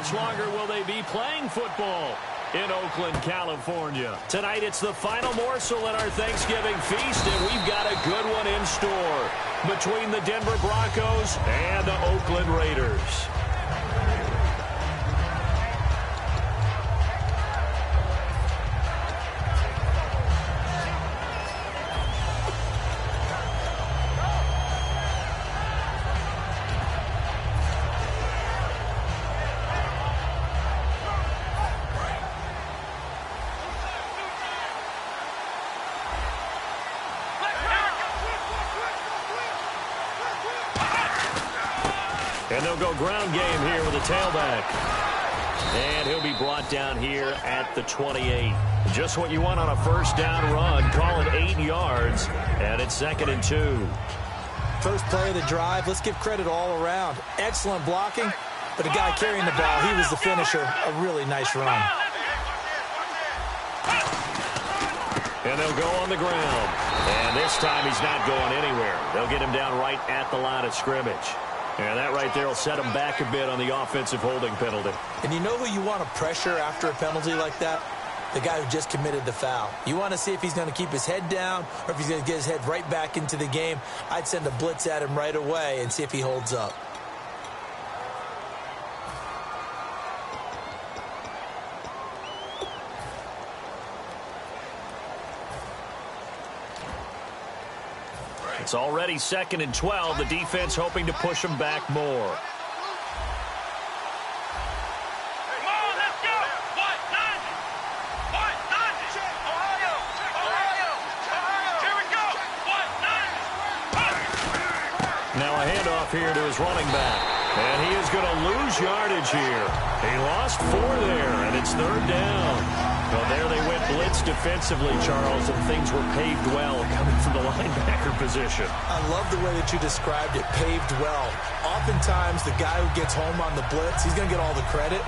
much longer will they be playing football in Oakland, California? Tonight, it's the final morsel in our Thanksgiving feast, and we've got a good one in store between the Denver Broncos and the Oakland Raiders. And they'll go ground game here with a tailback. And he'll be brought down here at the 28. Just what you want on a first down run. Call it 8 yards. And it's 2nd and 2. First play of the drive. Let's give credit all around. Excellent blocking. But the guy carrying the ball, he was the finisher. A really nice run. And they'll go on the ground. And this time he's not going anywhere. They'll get him down right at the line of scrimmage. And that right there will set him back a bit on the offensive holding penalty. And you know who you want to pressure after a penalty like that? The guy who just committed the foul. You want to see if he's going to keep his head down or if he's going to get his head right back into the game. I'd send a blitz at him right away and see if he holds up. It's already 2nd and 12. The defense hoping to push them back more. Now a handoff here to his running back. And he is going to lose yardage here. He lost 4 there, and it's 3rd down. Well, there they went blitz defensively, Charles, and things were paved well coming from the linebacker position. I love the way that you described it, paved well. Oftentimes, the guy who gets home on the blitz, he's going to get all the credit.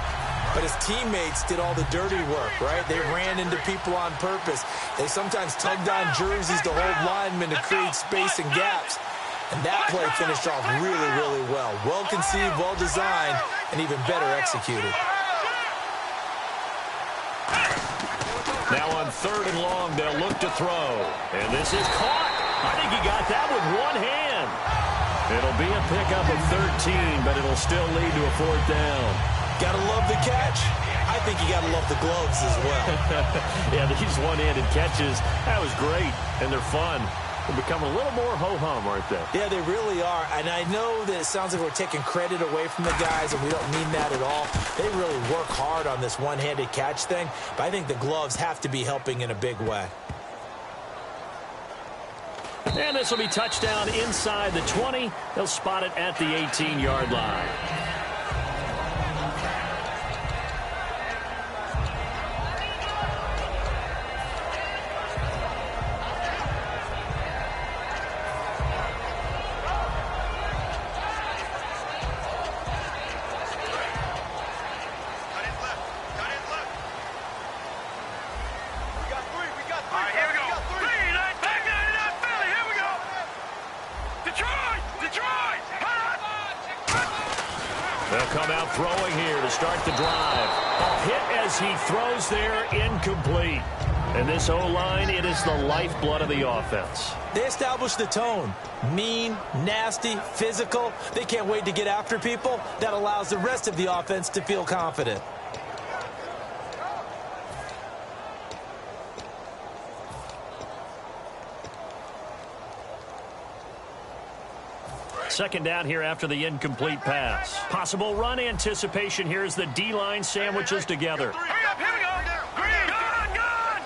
But his teammates did all the dirty work, right? They ran into people on purpose. They sometimes tugged on jerseys to hold linemen to create space and gaps. And that play finished off really, really well. Well conceived, well designed, and even better executed. Now on 3rd and long, they'll look to throw. And this is caught. I think he got that with one hand. It'll be a pickup of 13, but it'll still lead to a 4th down. Gotta love the catch. I think you gotta love the gloves as well. Yeah, these one-handed catches, that was great, and they're fun. They'll become a little more ho-hum, aren't they? Yeah, they really are. And I know that it sounds like we're taking credit away from the guys, and we don't mean that at all. They really work hard on this one-handed catch thing, but I think the gloves have to be helping in a big way. And this will be touchdown inside the 20. They'll spot it at the 18-yard line. They'll come out throwing here to start the drive. A hit as he throws there, incomplete. And this O-line, it is the lifeblood of the offense. They established the tone. Mean, nasty, physical. They can't wait to get after people. That allows the rest of the offense to feel confident. Second down here after the incomplete pass. Possible run anticipation here as the D-line sandwiches together. Hurry up, here we go. Green, gun.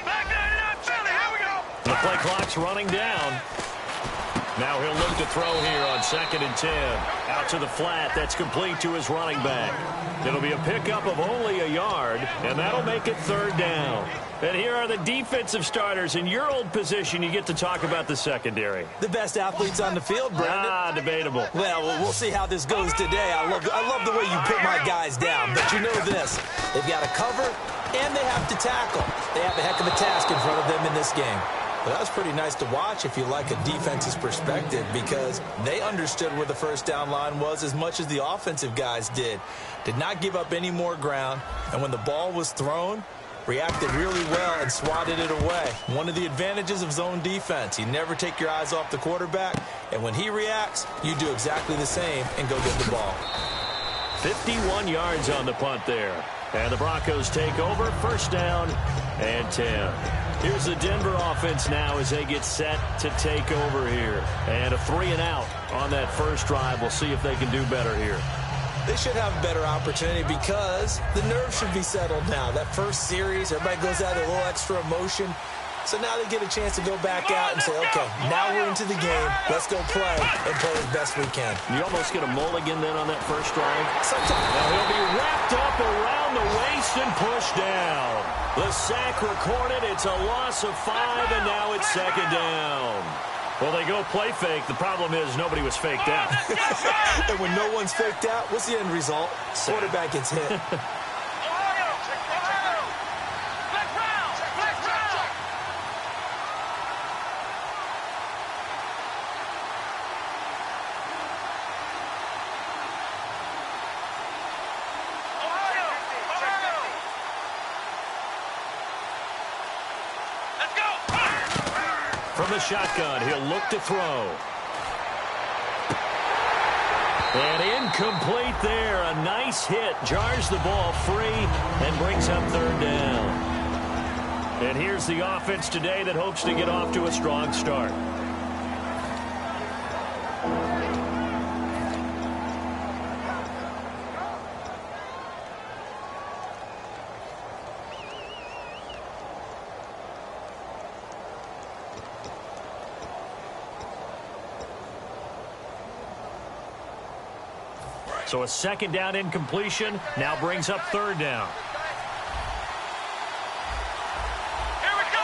Back there, Philly, here we go. The play clock's running down. Now he'll look to throw here on 2nd and 10. Out to the flat. That's complete to his running back. It'll be a pickup of only a yard, and that'll make it 3rd down. And here are the defensive starters. In your old position, you get to talk about the secondary. The best athletes on the field, Brandon. Debatable. Well, we'll see how this goes today. I love the way you put my guys down. But you know this. They've got to cover, and they have to tackle. They have a heck of a task in front of them in this game. Well, that was pretty nice to watch if you like a defense's perspective, because they understood where the first down line was as much as the offensive guys did. Did not give up any more ground, and when the ball was thrown, reacted really well and swatted it away. One of the advantages of zone defense, you never take your eyes off the quarterback, and when he reacts, you do exactly the same and go get the ball. 51 yards on the punt there. And the Broncos take over, first down and 10. Here's the Denver offense now as they get set to take over here. And a 3-and-out on that first drive. We'll see if they can do better here. They should have a better opportunity because the nerves should be settled now. That first series, everybody goes out with a little extra emotion. So now they get a chance to go back out and say, okay, now we're into the game. Let's go play and play as best we can. You almost get a mulligan then on that first drive. Sometimes. Now he'll be wrapped up around the waist and pushed down. The sack recorded. It's a loss of 5, and now it's second down. Well, they go play fake. The problem is nobody was faked out. And when no one's faked out, what's the end result? Quarterback gets hit. From the shotgun, he'll look to throw. And incomplete there. A nice hit. Jars the ball free and brings up third down. And here's the offense today that hopes to get off to a strong start. So a second down incompletion now brings up third down. Here we go.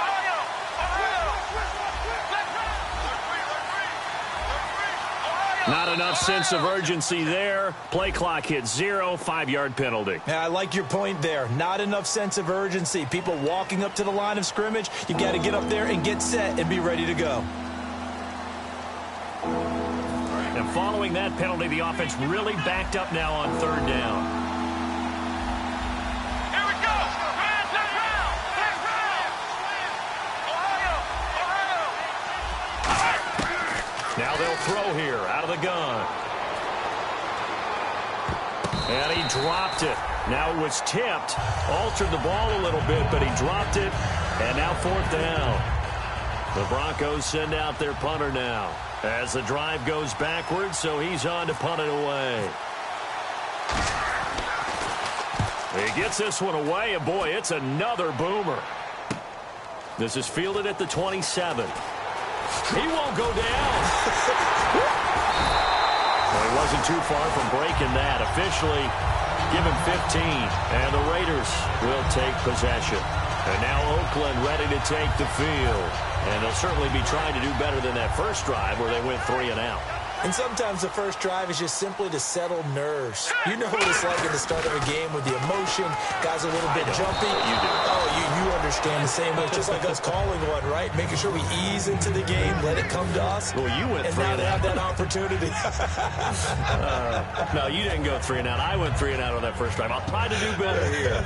Not enough sense of urgency there. Play clock hit 0, 5-yard penalty. Yeah, I like your point there. Not enough sense of urgency. People walking up to the line of scrimmage, you got to get up there and get set and be ready to go. And following that penalty, the offense really backed up now on third down. Here we go. Left round. Ohio. Now they'll throw here out of the gun. And he dropped it. Now it was tipped. Altered the ball a little bit, but he dropped it. And now fourth down. The Broncos send out their punter now as the drive goes backwards, so he's on to punt it away. He gets this one away, and boy, it's another boomer. This is fielded at the 27. He won't go down. Well, he wasn't too far from breaking that. Officially, give him 15, and the Raiders will take possession. And now Oakland ready to take the field. And they'll certainly be trying to do better than that first drive where they went 3-and-out. And sometimes the first drive is just simply to settle nerves. You know what it's like at the start of a game with the emotion. Guys a little bit jumpy. You do. Oh, you understand the same way. Just like us calling one, right? Making sure we ease into the game, let it come to us. Well, you went 3-and-out. And now they have that opportunity. No, you didn't go 3-and-out. I went 3-and-out on that first drive. I'll try to do better here.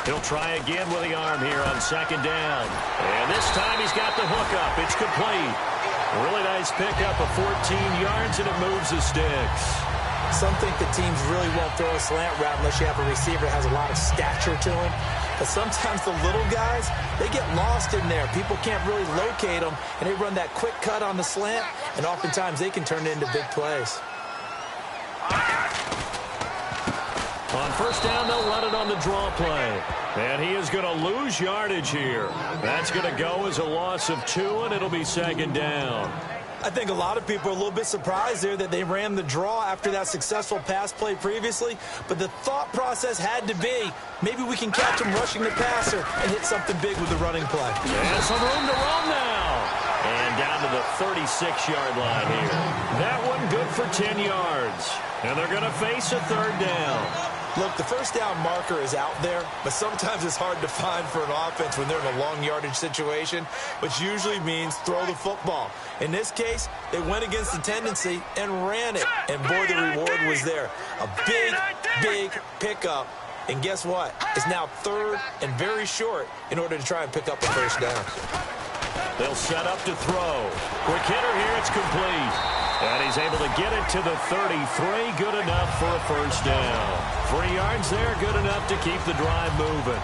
He'll try again with the arm here on second down. And this time he's got the hook up. It's complete. Really nice pickup of 14 yards, and it moves the sticks. Some think the teams really won't throw a slant route unless you have a receiver that has a lot of stature to him. But sometimes the little guys, they get lost in there. People can't really locate them, and they run that quick cut on the slant, and oftentimes they can turn it into big plays. On first down, they'll run it on the draw play. And he is going to lose yardage here. That's going to go as a loss of 2, and it'll be second down. I think a lot of people are a little bit surprised there that they ran the draw after that successful pass play previously. But the thought process had to be, maybe we can catch him rushing the passer and hit something big with the running play. And some room to run now. And down to the 36-yard line here. That one good for 10 yards. And they're going to face a third down. Look, the first down marker is out there, but sometimes it's hard to find for an offense when they're in a long yardage situation, which usually means throw the football. In this case, they went against the tendency and ran it. And boy, the reward was there. A big, big pickup. And guess what? It's now third and very short in order to try and pick up a first down. They'll set up to throw. Quick hitter here, it's complete. And he's able to get it to the 33. Good enough for a first down. 3 yards there, good enough to keep the drive moving.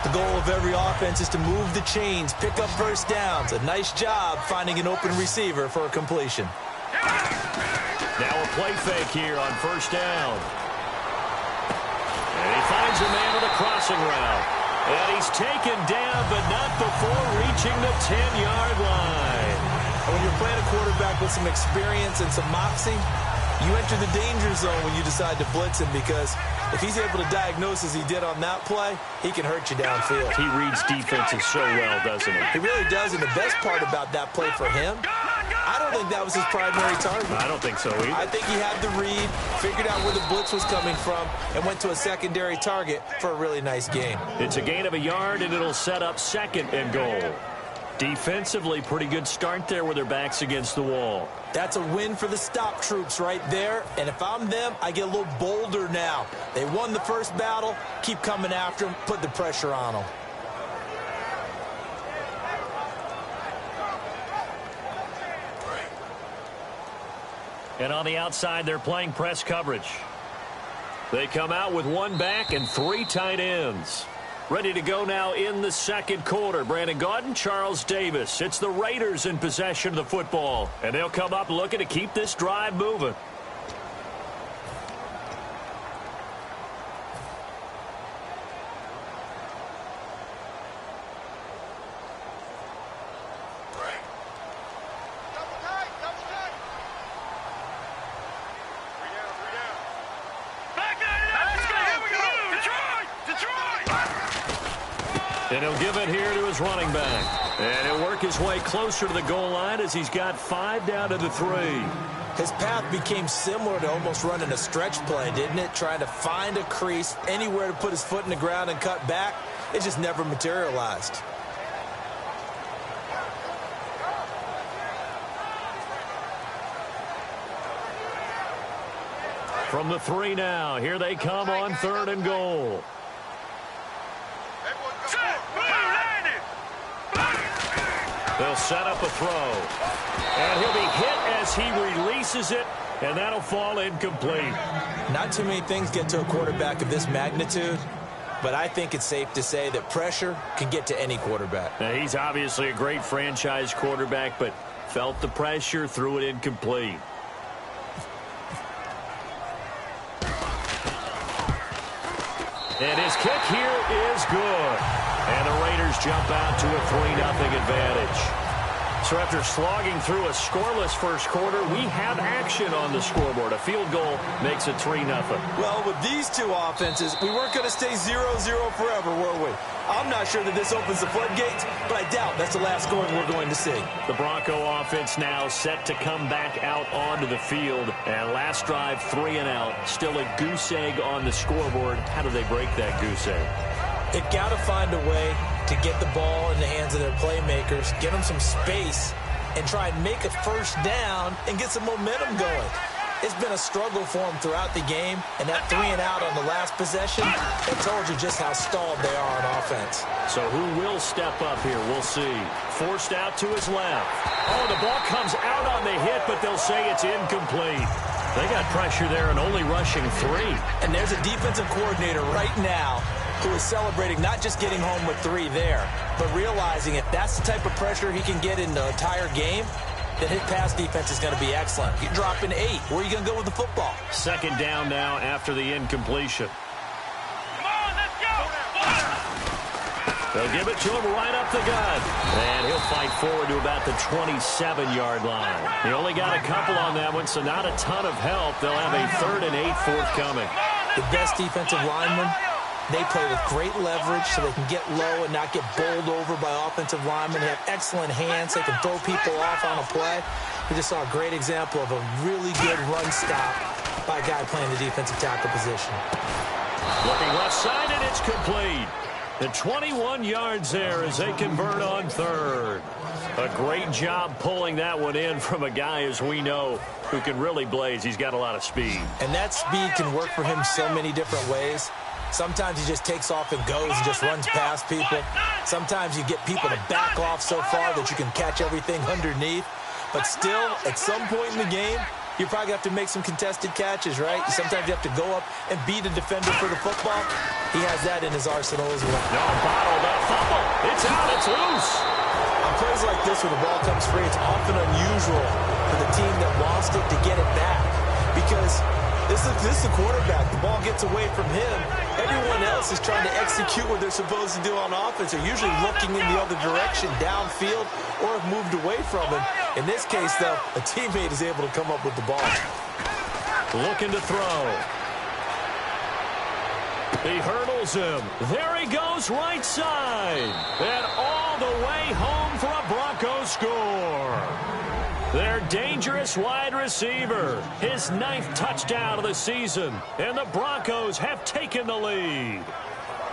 The goal of every offense is to move the chains, pick up first downs. A nice job finding an open receiver for a completion. Now a play fake here on first down. And he finds a man with a crossing route. And he's taken down, but not before reaching the 10-yard line. When you're playing a quarterback with some experience and some moxie, you enter the danger zone when you decide to blitz him, because if he's able to diagnose as he did on that play, he can hurt you downfield. He reads defenses so well, doesn't he? He really does, and the best part about that play for him, I don't think that was his primary target. I don't think so either. I think he had the read, figured out where the blitz was coming from, and went to a secondary target for a really nice gain. It's a gain of a yard, and it'll set up second and goal. Defensively, pretty good start there with their backs against the wall. That's a win for the stop troops right there, and if I'm them, I get a little bolder now. They won the first battle, keep coming after them, put the pressure on them. And on the outside, they're playing press coverage. They come out with one back and 3 tight ends. Ready to go now in the second quarter. Brandon Gaudin, Charles Davis. It's the Raiders in possession of the football. And they'll come up looking to keep this drive moving. And he'll give it here to his running back. And he'll work his way closer to the goal line as he's got 5 down to the 3. His path became similar to almost running a stretch play, didn't it? Trying to find a crease, anywhere to put his foot in the ground and cut back. It just never materialized. From the 3 now, here they come on 3rd and goal. They'll set up a throw. And he'll be hit as he releases it, and that'll fall incomplete. Not too many things get to a quarterback of this magnitude, but I think it's safe to say that pressure can get to any quarterback. Now, he's obviously a great franchise quarterback, but felt the pressure, threw it incomplete. And his kick here is good. And the Raiders jump out to a 3-0 advantage. So after slogging through a scoreless first quarter, we have action on the scoreboard. A field goal makes it 3-0. Well, with these two offenses, we weren't going to stay 0-0 forever, were we? I'm not sure that this opens the floodgates, but I doubt that's the last scoring we're going to see. The Bronco offense now set to come back out onto the field. And last drive, 3 and out. Still a goose egg on the scoreboard. How do they break that goose egg? They've got to find a way to get the ball in the hands of their playmakers, get them some space, and try and make a first down and get some momentum going. It's been a struggle for them throughout the game, and that 3 and out on the last possession, that told you just how stalled they are on offense. So who will step up here? We'll see. Forced out to his left. Oh, the ball comes out on the hit, but they'll say it's incomplete. They got pressure there and only rushing 3. And there's a defensive coordinator right now who is celebrating not just getting home with 3 there, but realizing if that's the type of pressure he can get in the entire game, then his pass defense is going to be excellent. You're dropping 8. Where are you going to go with the football? Second down now after the incompletion. Come on, let's go! They'll give it to him right up the gut. And he'll fight forward to about the 27-yard line. He only got a couple on that one, so not a ton of help. They'll have a 3rd and 8 forthcoming. The best defensive lineman They play with great leverage so they can get low and not get bowled over by offensive linemen. They have excellent hands. They can throw people off on a play. We just saw a great example of a really good run stop by a guy playing the defensive tackle position. Looking left side, and it's complete. The 21 yards there as they convert on third. A great job pulling that one in from a guy, as we know, who can really blaze. He's got a lot of speed. And that speed can work for him so many different ways. Sometimes he just takes off and goes and just runs past people. Sometimes you get people to back off so far that you can catch everything underneath. But still, at some point in the game, you probably have to make some contested catches, right? Sometimes you have to go up and beat a defender for the football. He has that in his arsenal as well. No, bottled up fumble. It's out. It's loose. On plays like this where the ball comes free, it's often unusual for the team that lost it to get it back. Because this is the quarterback. The ball gets away from him. Everyone else is trying to execute what they're supposed to do on offense. They're usually looking in the other direction, downfield, or have moved away from him. In this case, though, a teammate is able to come up with the ball. Looking to throw. He hurdles him. There he goes, right side. And all the way home for a Broncos score. Their dangerous wide receiver. His 9th touchdown of the season. And the Broncos have taken the lead.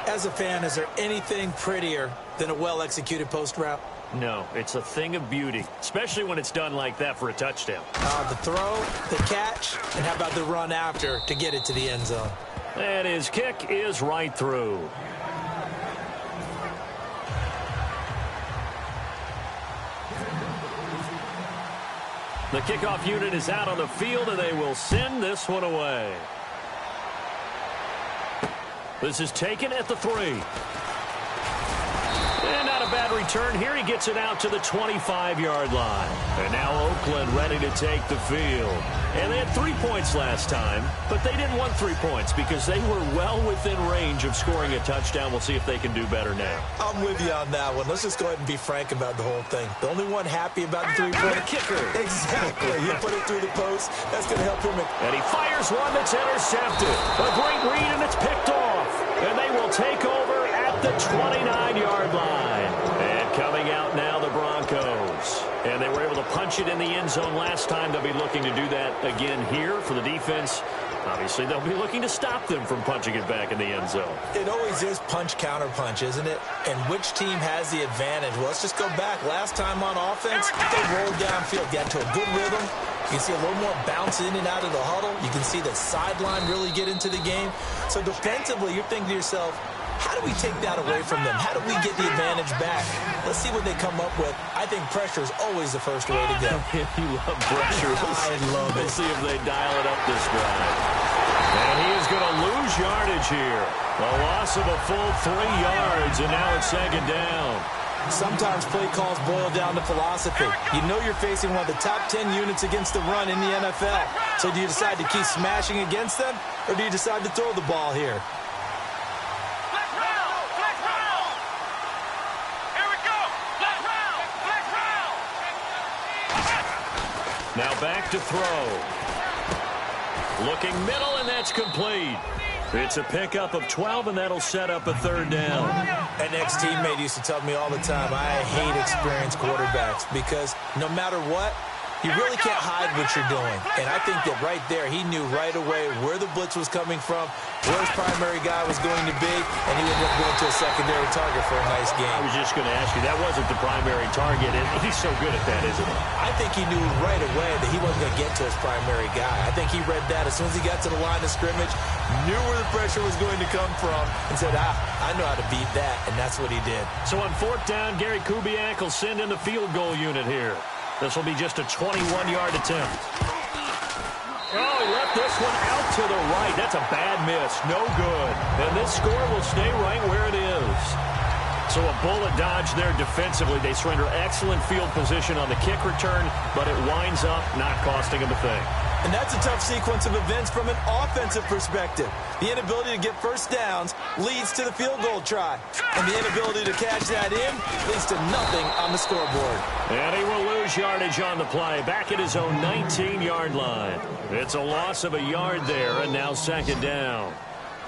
As a fan, is there anything prettier than a well-executed post route? No, it's a thing of beauty, especially when it's done like that for a touchdown. The throw, the catch, and how about the run after to get it to the end zone? And his kick is right through. The kickoff unit is out on the field, and they will send this one away. This is taken at the 3. And not a bad return here. He gets it out to the 25-yard line. And now Oakland ready to take the field. And they had 3 points last time, but they didn't want 3 points because they were well within range of scoring a touchdown. We'll see if they can do better now. I'm with you on that one. Let's just go ahead and be frank about the whole thing. The only one happy about the 3-point. The kicker. Exactly. He put it through the post. That's going to help him. And he fires one that's intercepted. A great read, and it's picked off. And they will take over at the 29-yard line. And coming out now, the Broncos. And they were able to punch it in the end zone last time. They'll be looking to do that again here for the defense. Obviously, they'll be looking to stop them from punching it back in the end zone. It always is punch-counter-punch, isn't it? And which team has the advantage? Well, let's just go back. Last time on offense, they rolled downfield, got to a good rhythm. You can see a little more bounce in and out of the huddle. You can see the sideline really get into the game. So defensively, you're thinking to yourself, how do we take that away from them? How do we get the advantage back? Let's see what they come up with. I think pressure is always the first way to go. You love pressure. I love it. We'll see if they dial it up this drive. And he is going to lose yardage here. A loss of a full 3 yards, and now it's 2nd down. Sometimes play calls boil down to philosophy. You know you're facing one of the top 10 units against the run in the NFL. So do you decide to keep smashing against them, or do you decide to throw the ball here? Now back to throw. Looking middle, and that's complete. It's a pickup of 12, and that'll set up a 3rd down. An ex-teammate used to tell me all the time, I hate experienced quarterbacks because no matter what, you really can't hide what you're doing. And I think that right there, he knew right away where the blitz was coming from, where his primary guy was going to be, and he ended up going to a secondary target for a nice game. I was just going to ask you, that wasn't the primary target, and he's so good at that, isn't he? I think he knew right away that he wasn't going to get to his primary guy. I think he read that as soon as he got to the line of scrimmage, knew where the pressure was going to come from, and said, I know how to beat that, and that's what he did. So on 4th down, Gary Kubiak will send in the field goal unit here. This will be just a 21-yard attempt. Oh, he left this one out to the right. That's a bad miss. No good. And this score will stay right where it is. So a bullet dodge there defensively. They surrender excellent field position on the kick return, but it winds up not costing them a thing. And that's a tough sequence of events from an offensive perspective. The inability to get first downs leads to the field goal try. And the inability to catch that in leads to nothing on the scoreboard. And he will lose yardage on the play, back at his own 19-yard line. It's a loss of a yard there, and now 2nd down.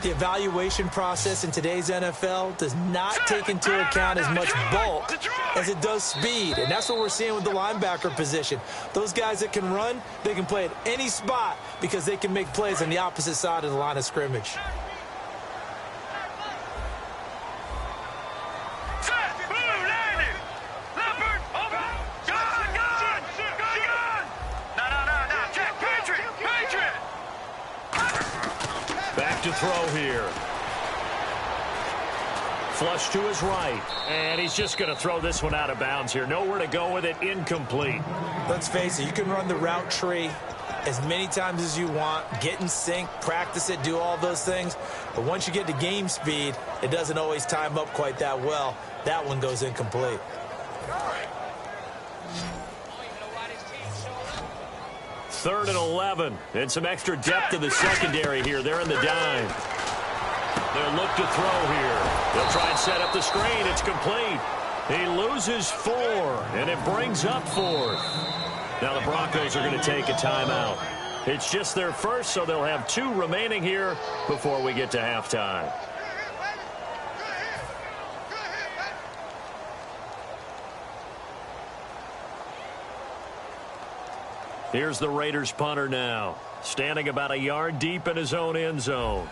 The evaluation process in today's NFL does not take into account as much bulk as it does speed. And that's what we're seeing with the linebacker position. Those guys that can run, they can play at any spot because they can make plays on the opposite side of the line of scrimmage. Back to throw here. Flush to his right. And he's just going to throw this one out of bounds here. Nowhere to go with it. Incomplete. Let's face it, you can run the route tree as many times as you want, get in sync, practice it, do all those things. But once you get to game speed, it doesn't always time up quite that well. That one goes incomplete. Third and 11. And some extra depth to the secondary here. They're in the dime. They'll look to throw here. They'll try and set up the screen. It's complete. He loses 4, and it brings up 4th. Now the Broncos are going to take a timeout. It's just their first, so they'll have 2 remaining here before we get to halftime. Here's the Raiders punter now, standing about a yard deep in his own end zone.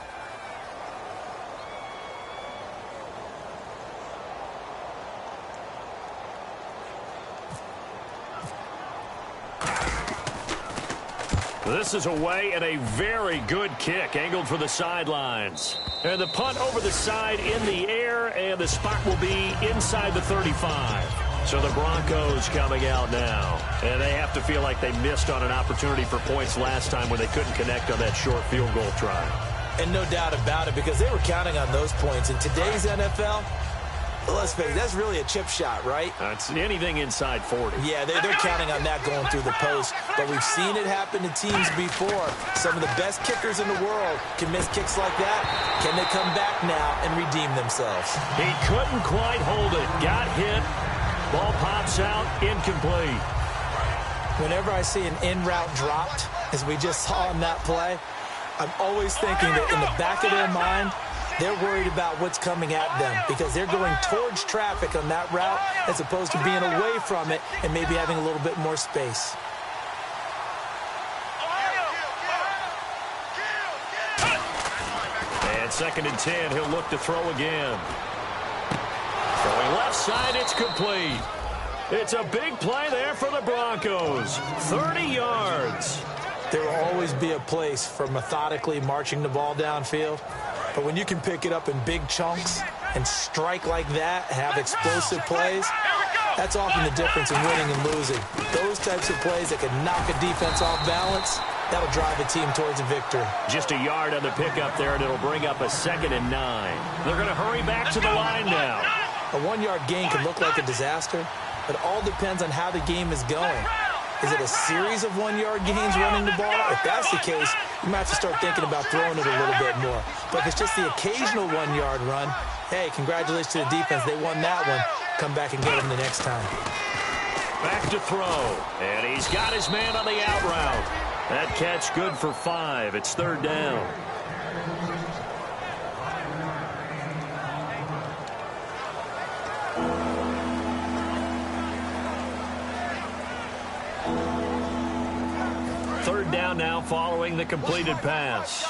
This is away and a very good kick, angled for the sidelines. And the punt over the side in the air, and the spot will be inside the 35. So the Broncos coming out now. And they have to feel like they missed on an opportunity for points last time when they couldn't connect on that short field goal try. And no doubt about it, because they were counting on those points. In today's NFL, let's face it, that's really a chip shot, right? That's anything inside 40. Yeah, they're counting on that going through the post. But we've seen it happen to teams before. Some of the best kickers in the world can miss kicks like that. Can they come back now and redeem themselves? He couldn't quite hold it. Got hit. Ball pops out, incomplete. Whenever I see an in-route dropped, as we just saw in that play, I'm always thinking that in the back of their mind, they're worried about what's coming at them because they're going towards traffic on that route as opposed to being away from it and maybe having a little bit more space. And 2nd and 10, he'll look to throw again. Throwing left side, it's complete. It's a big play there for the Broncos. 30 yards. There will always be a place for methodically marching the ball downfield. But when you can pick it up in big chunks and strike like that, have explosive plays, that's often the difference in winning and losing. Those types of plays that can knock a defense off balance, that'll drive a team towards a victory. Just a yard on the pickup there, and it'll bring up a 2nd and 9. They're going to hurry back to the line now. A 1-yard gain can look like a disaster, but it all depends on how the game is going. Is it a series of 1-yard gains running the ball? If that's the case, you might have to start thinking about throwing it a little bit more. But if it's just the occasional 1-yard run, hey, congratulations to the defense. They won that one. Come back and get them the next time. Back to throw, and he's got his man on the out route. That catch good for 5. It's 3rd down. Third down now following the completed pass.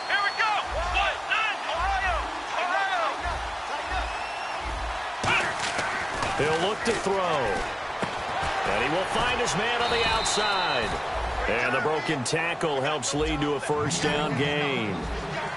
Here we go. Ohio. He'll look to throw. And he will find his man on the outside. And the broken tackle helps lead to a 1st down gain.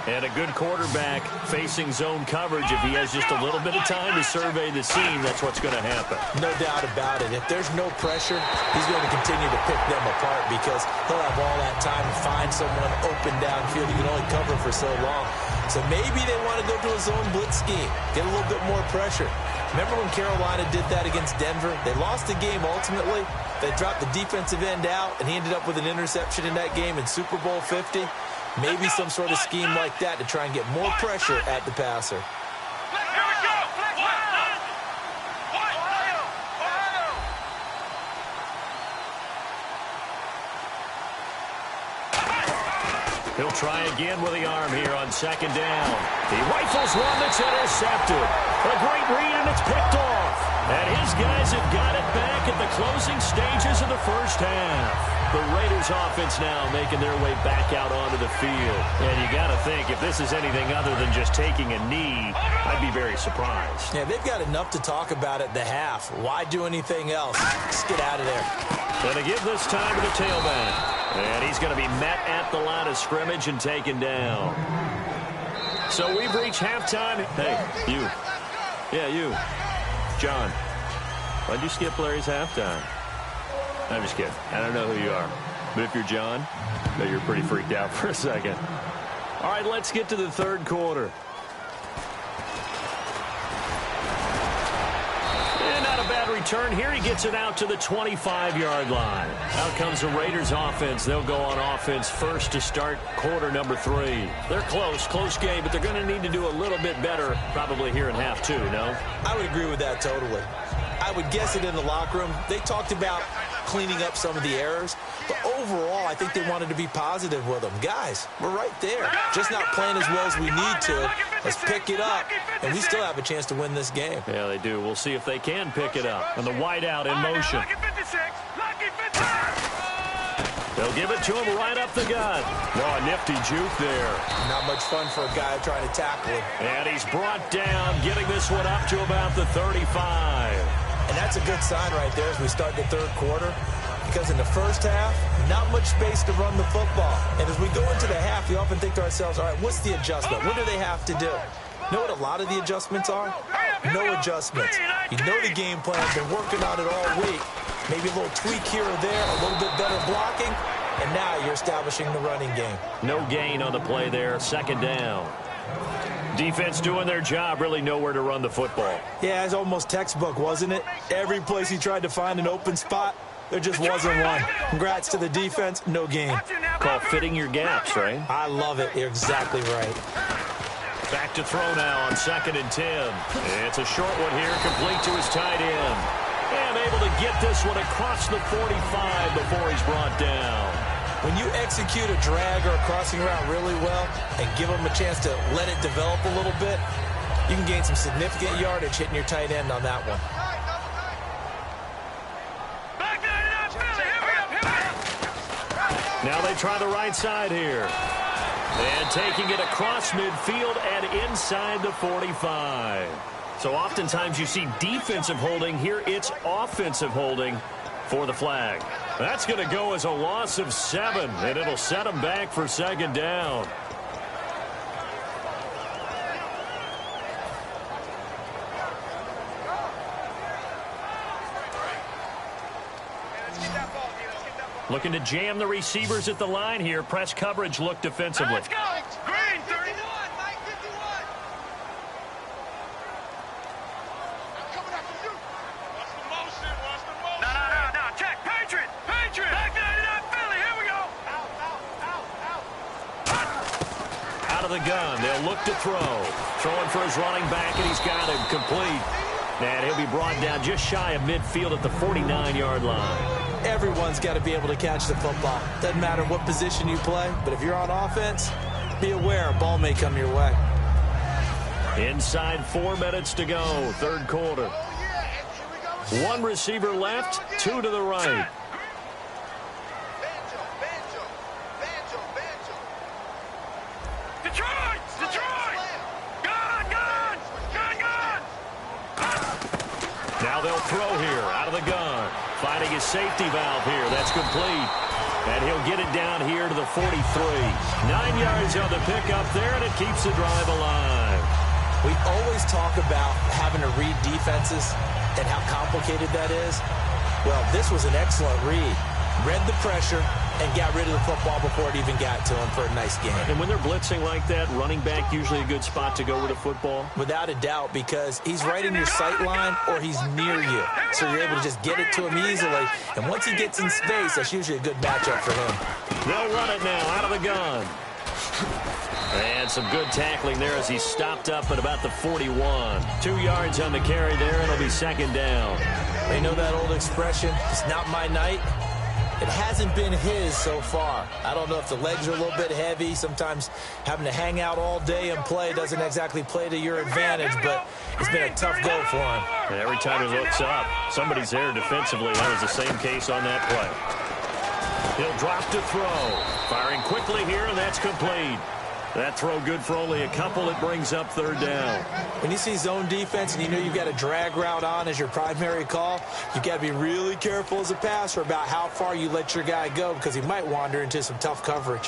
And a good quarterback facing zone coverage. If he has just a little bit of time to survey the scene, that's what's going to happen. No doubt about it. If there's no pressure, he's going to continue to pick them apart because he'll have all that time to find someone open downfield. He can only cover for so long. So maybe they want to go to a zone blitz scheme, get a little bit more pressure. Remember when Carolina did that against Denver? They lost the game ultimately. They dropped the defensive end out, and he ended up with an interception in that game in Super Bowl 50. Maybe some sort of scheme like that to try and get more pressure at the passer. Here we go. Ohio. He'll try again with the arm here on second down. He rifles one that's intercepted. A great read, and it's picked off. And his guys have got it back at the closing stages of the first half. The Raiders offense now making their way back out onto the field. And you got to think, if this is anything other than just taking a knee, I'd be very surprised. Yeah, they've got enough to talk about at the half. Why do anything else? Just get out of there. Going to give this time to the tailback. And he's going to be met at the line of scrimmage and taken down. So we've reached halftime. Hey, you. Yeah, you. John, why'd you skip Larry's halftime? I'm just kidding. I don't know who you are. But if you're John, I bet you're pretty freaked out for a second. All right, let's get to the third quarter. And not a bad return here. He gets it out to the 25-yard line. Out comes the Raiders offense. They'll go on offense first to start quarter number 3. They're close game, but they're going to need to do a little bit better probably here in half 2, no? I would agree with that totally. I would guess it in the locker room. They talked about cleaning up some of the errors, but overall, I think they wanted to be positive with them. Guys, we're right there. Just not playing as well as we need to. Let's pick it up, and we still have a chance to win this game. Yeah, they do. We'll see if they can pick it up. And the wideout in motion. They'll give it to him right up the gut. Oh, nifty juke there. Not much fun for a guy trying to tackle him. And he's brought down, getting this one up to about the 35. And that's a good sign right there as we start the third quarter, because in the first half, not much space to run the football. And as we go into the half, we often think to ourselves, all right, what's the adjustment? What do they have to do? You know what a lot of the adjustments are? No adjustments. You know the game plan, been working on it all week. Maybe a little tweak here or there, a little bit better blocking, and now you're establishing the running game. No gain on the play there, second down. Defense doing their job, really nowhere to run the football. Yeah, it's almost textbook, wasn't it? Every place he tried to find an open spot, there just wasn't one. Congrats to the defense, no gain. Called fitting your gaps, right? I love it. You're exactly right. Back to throw now on second and 10. It's a short one here, complete to his tight end. And able to get this one across the 45 before he's brought down. When you execute a drag or a crossing route really well and give them a chance to let it develop a little bit, you can gain some significant yardage hitting your tight end on that one. Now they try the right side here. And taking it across midfield and inside the 45. So oftentimes you see defensive holding. Here it's offensive holding for the flag. That's going to go as a loss of 7, and it'll set them back for second down. Looking to jam the receivers at the line here. Press coverage look defensively. Let's go. Green, 31. Mike, 51. I'm coming after you. What's the motion? What's the motion? No. Check. Patriot. Back 99, Philly. Here we go. Out. Out of the gun. They'll look to throw. Throwing for his running back, and he's got him complete. And he'll be brought down just shy of midfield at the 49-yard line. Everyone's got to be able to catch the football. Doesn't matter what position you play, but if you're on offense, be aware a ball may come your way. Inside 4 minutes to go, third quarter. 1 receiver left, 2 to the right. Detroit! Gun! Now they'll throw here out of the gun. Finding his safety valve here. That's complete. And he'll get it down here to the 43. 9 yards on the pickup there, and it keeps the drive alive. We always talk about having to read defenses and how complicated that is. Well, this was an excellent read. Read the pressure and got rid of the football before it even got to him for a nice game. And when they're blitzing like that, running back usually a good spot to go with a football? Without a doubt, because he's right in your sight line or he's near you. So you're able to just get it to him easily. And once he gets in space, that's usually a good matchup for him. They'll run it now out of the gun. And some good tackling there as he's stopped up at about the 41. 2 yards on the carry there, and it'll be second down. They know that old expression, it's not my night. It hasn't been his so far. I don't know if the legs are a little bit heavy. Sometimes having to hang out all day and play doesn't exactly play to your advantage, but it's been a tough go for him. And every time he looks up, somebody's there defensively. That was the same case on that play. He'll drop to throw. Firing quickly here, and that's complete. That throw good for only a couple. It brings up third down. When you see zone defense and you know you've got a drag route on as your primary call, you've got to be really careful as a passer about how far you let your guy go because he might wander into some tough coverage.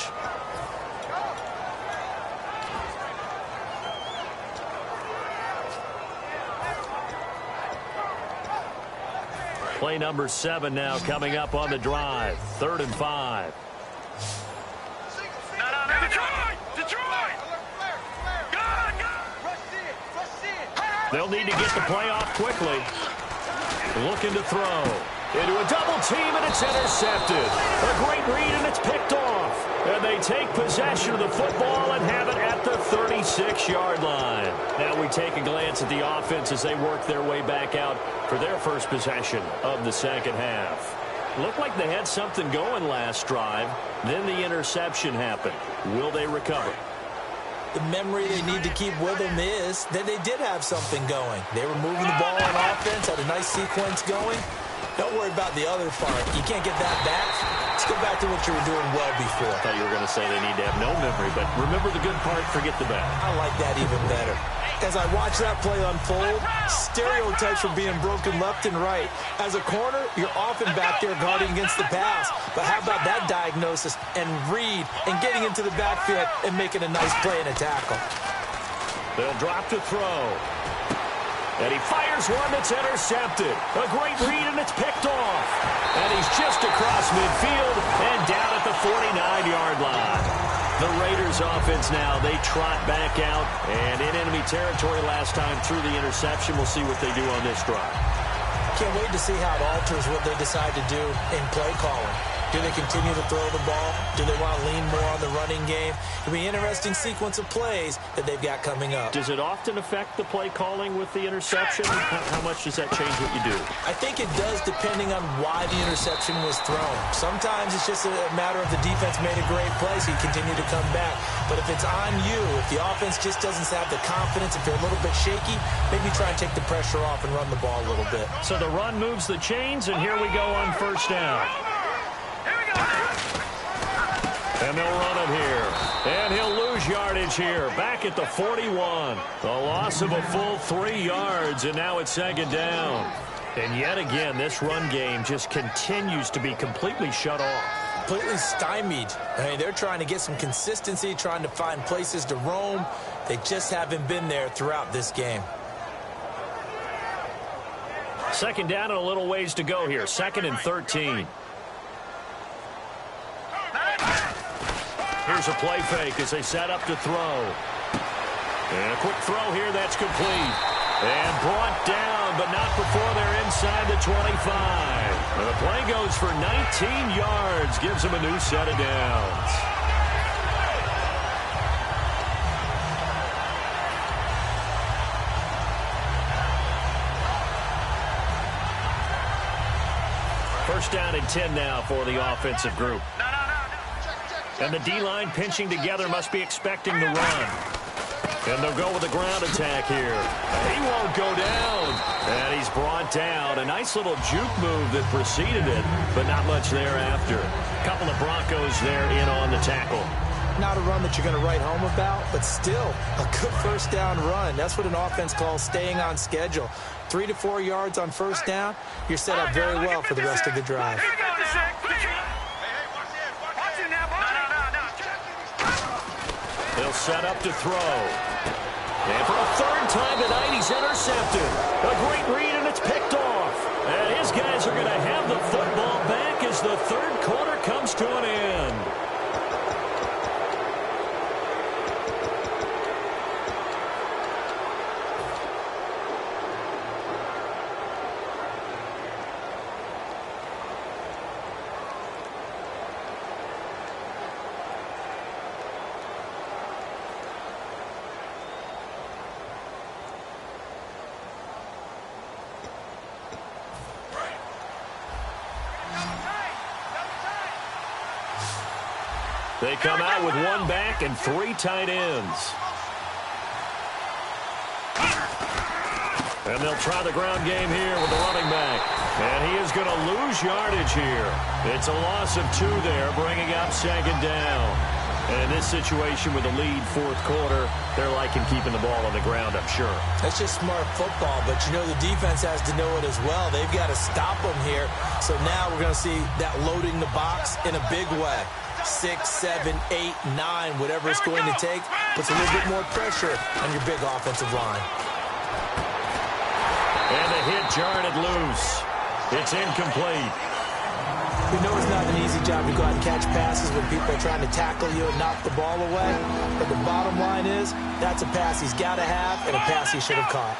Play number 7 now coming up on the drive. 3rd and 5. They'll need to get the play off quickly. Looking to throw. Into a double team, and it's intercepted. A great read, and it's picked off. And they take possession of the football and have it at the 36-yard line. Now we take a glance at the offense as they work their way back out for their first possession of the second half. Looked like they had something going last drive. Then the interception happened. Will they recover? The memory they need to keep with them is that they did have something going. They were moving the ball on offense, had a nice sequence going. Don't worry about the other part. You can't get that back. Let's go back to what you were doing well before. I thought you were going to say they need to have no memory, but remember the good part, forget the bad. I like that even better. As I watch that play unfold, stereotypes are being broken left and right. As a corner, you're often back there guarding against the pass. But how about that diagnosis and read and getting into the backfield and making a nice play and a tackle? They'll drop to throw. And he fires one that's intercepted. A great read, and it's picked off. And he's just across midfield and down at the 49-yard line. The Raiders offense now, they trot back out. And in enemy territory last time through the interception. We'll see what they do on this drive. Can't wait to see how it alters what they decide to do in play calling. Do they continue to throw the ball? Do they want to lean more on the running game? It'll be an interesting sequence of plays that they've got coming up. Does it often affect the play calling with the interception? How much does that change what you do? I think it does depending on why the interception was thrown. Sometimes it's just a matter of the defense made a great play, so you continue to come back. But if it's on you, if the offense just doesn't have the confidence, if they're a little bit shaky, maybe try and take the pressure off and run the ball a little bit. So the run moves the chains, and here we go on first down. And they'll run it here. And he'll lose yardage here. Back at the 41. A loss of a full 3 yards, and now it's 2nd down. And yet again, this run game just continues to be completely shut off. Completely stymied. I mean, they're trying to get some consistency, trying to find places to roam. They just haven't been there throughout this game. 2nd down and a little ways to go here. 2nd and 13. Here's a play fake as they set up to throw. And a quick throw here, that's complete. And brought down, but not before they're inside the 25. And the play goes for 19 yards, gives them a new set of downs. First down and 10 now for the offensive group. And the D-line pinching together must be expecting the run. And they'll go with a ground attack here. He won't go down. And he's brought down. A nice little juke move that preceded it, but not much thereafter. A couple of Broncos there in on the tackle. Not a run that you're going to write home about, but still a good first down run. That's what an offense calls staying on schedule. 3 to 4 yards on first down, you're set up very well for the rest of the drive. They'll set up to throw. And for a 3rd time tonight, he's intercepted. A great read, and it's picked off. And his guys are going to have the football back as the 3rd quarter comes to an end. They come out with one back and 3 tight ends. And they'll try the ground game here with the running back. And he is going to lose yardage here. It's a loss of 2 there, bringing up 2nd down. And in this situation with the lead 4th quarter, they're liking keeping the ball on the ground, I'm sure. That's just smart football, but you know the defense has to know it as well. They've got to stop them here. So now we're going to see that loading the box in a big way. 6, 7, 8, 9, whatever it's going to take, puts a little bit more pressure on your big offensive line. And the hit jarred it loose. It's incomplete. We know it's not an easy job to go out and catch passes when people are trying to tackle you and knock the ball away. But the bottom line is, that's a pass he's got to have and a pass he should have caught.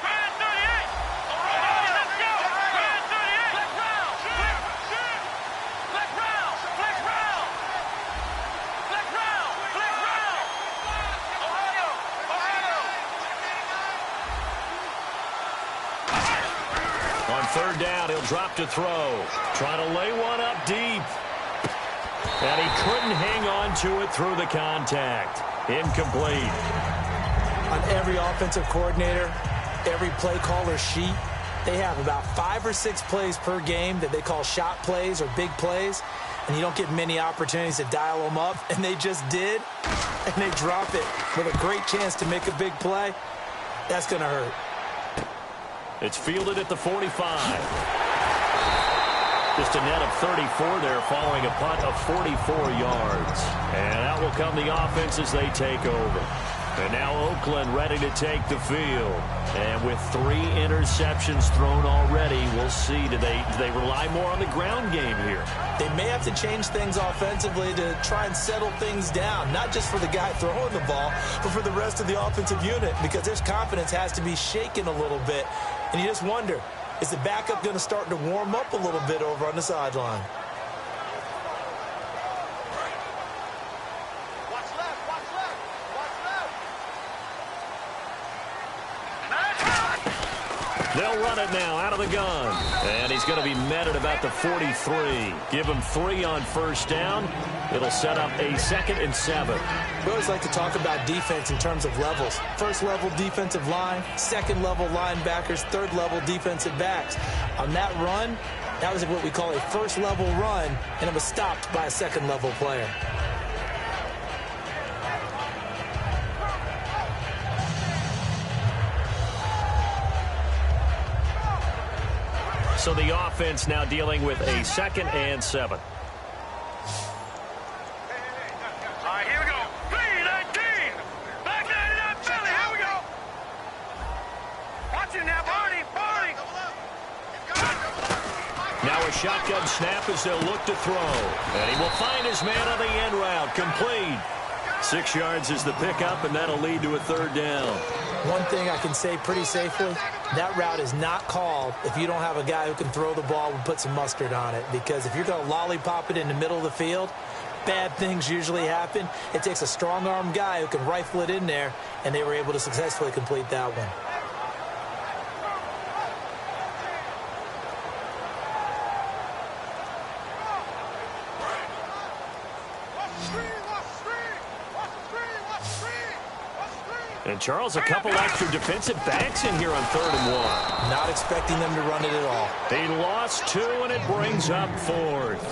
On 3rd down, he'll drop to throw. Trying to lay one up deep. And he couldn't hang on to it through the contact. Incomplete. On every offensive coordinator, every play caller sheet, they have about 5 or 6 plays per game that they call shot plays or big plays. And you don't get many opportunities to dial them up. And they just did. And they drop it with a great chance to make a big play. That's going to hurt. It's fielded at the 45. Just a net of 34 there following a punt of 44 yards. And out will come the offense as they take over. And now Oakland ready to take the field. And with 3 interceptions thrown already, we'll see. Do they rely more on the ground game here? They may have to change things offensively to try and settle things down, not just for the guy throwing the ball, but for the rest of the offensive unit, because their confidence has to be shaken a little bit. And you just wonder, is the backup going to start to warm up a little bit over on the sideline? They'll run it now out of the gun. And he's going to be met at about the 43. Give him 3 on 1st down. It'll set up a 2nd and 7. We always like to talk about defense in terms of levels. 1st level defensive line, 2nd level linebackers, 3rd level defensive backs. On that run, that was what we call a 1st level run, and it was stopped by a 2nd level player. So the offense now dealing with a 2nd and 7. All right, here we go. 3-19. Back 99 Philly. Here we go. Watch it now, Barney. Barney. Now a shotgun snap as they'll look to throw. And he will find his man on the end route. Complete. 6 yards is the pickup, and that'll lead to a 3rd down. One thing I can say pretty safely, that route is not called if you don't have a guy who can throw the ball and put some mustard on it. Because if you're going to lollipop it in the middle of the field, bad things usually happen. It takes a strong-arm guy who can rifle it in there, and they were able to successfully complete that one. And, Charles, a couple extra defensive backs in here on 3rd and 1. Not expecting them to run it at all. He lost 2, and it brings up 4th.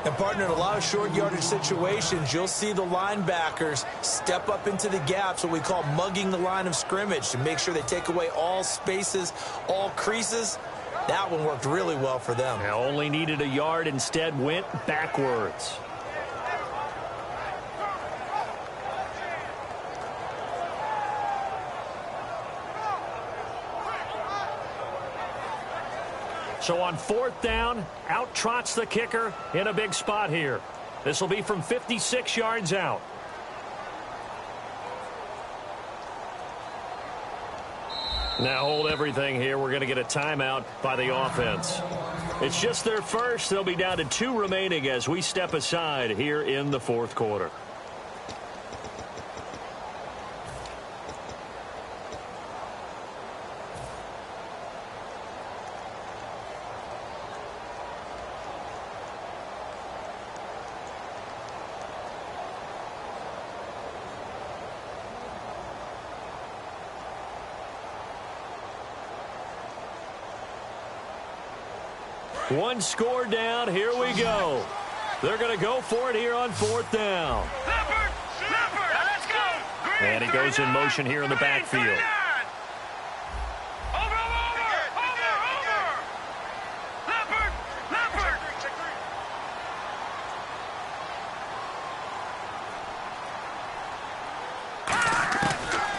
And, partner, in a lot of short yardage situations, you'll see the linebackers step up into the gaps, what we call mugging the line of scrimmage, to make sure they take away all spaces, all creases. That one worked really well for them. Now only needed a yard, instead went backwards. So on 4th down, out trots the kicker in a big spot here. This will be from 56 yards out. Now hold everything here. We're going to get a timeout by the offense. It's just their first. They'll be down to 2 remaining as we step aside here in the 4th quarter. One score down. Here we go. They're going to go for it here on 4th down. Let's go. And he goes in motion here in the backfield.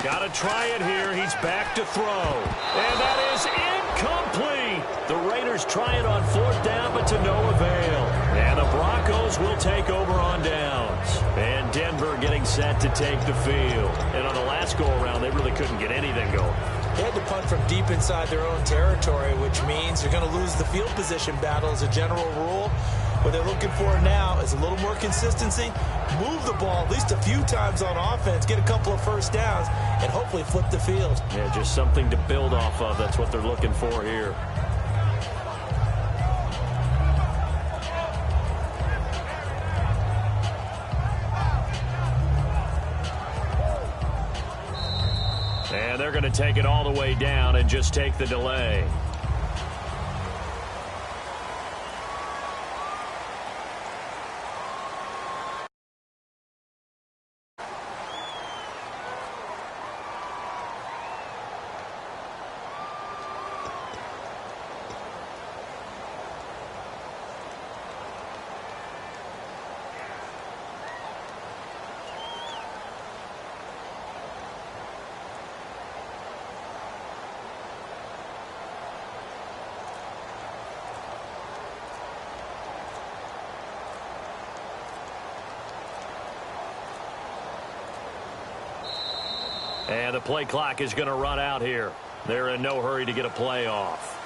Got to try it here. He's back to throw. And that is incomplete. The Raiders try it on 4th down, but to no avail. And the Broncos will take over on downs. And Denver getting set to take the field. And on the last go-around, they really couldn't get anything going. They had to punt from deep inside their own territory, which means you're going to lose the field position battle as a general rule. What they're looking for now is a little more consistency, move the ball at least a few times on offense, get a couple of first downs, and hopefully flip the field. Yeah, just something to build off of. That's what they're looking for here. And they're going to take it all the way down and just take the delay. And the play clock is going to run out here. They're in no hurry to get a play off.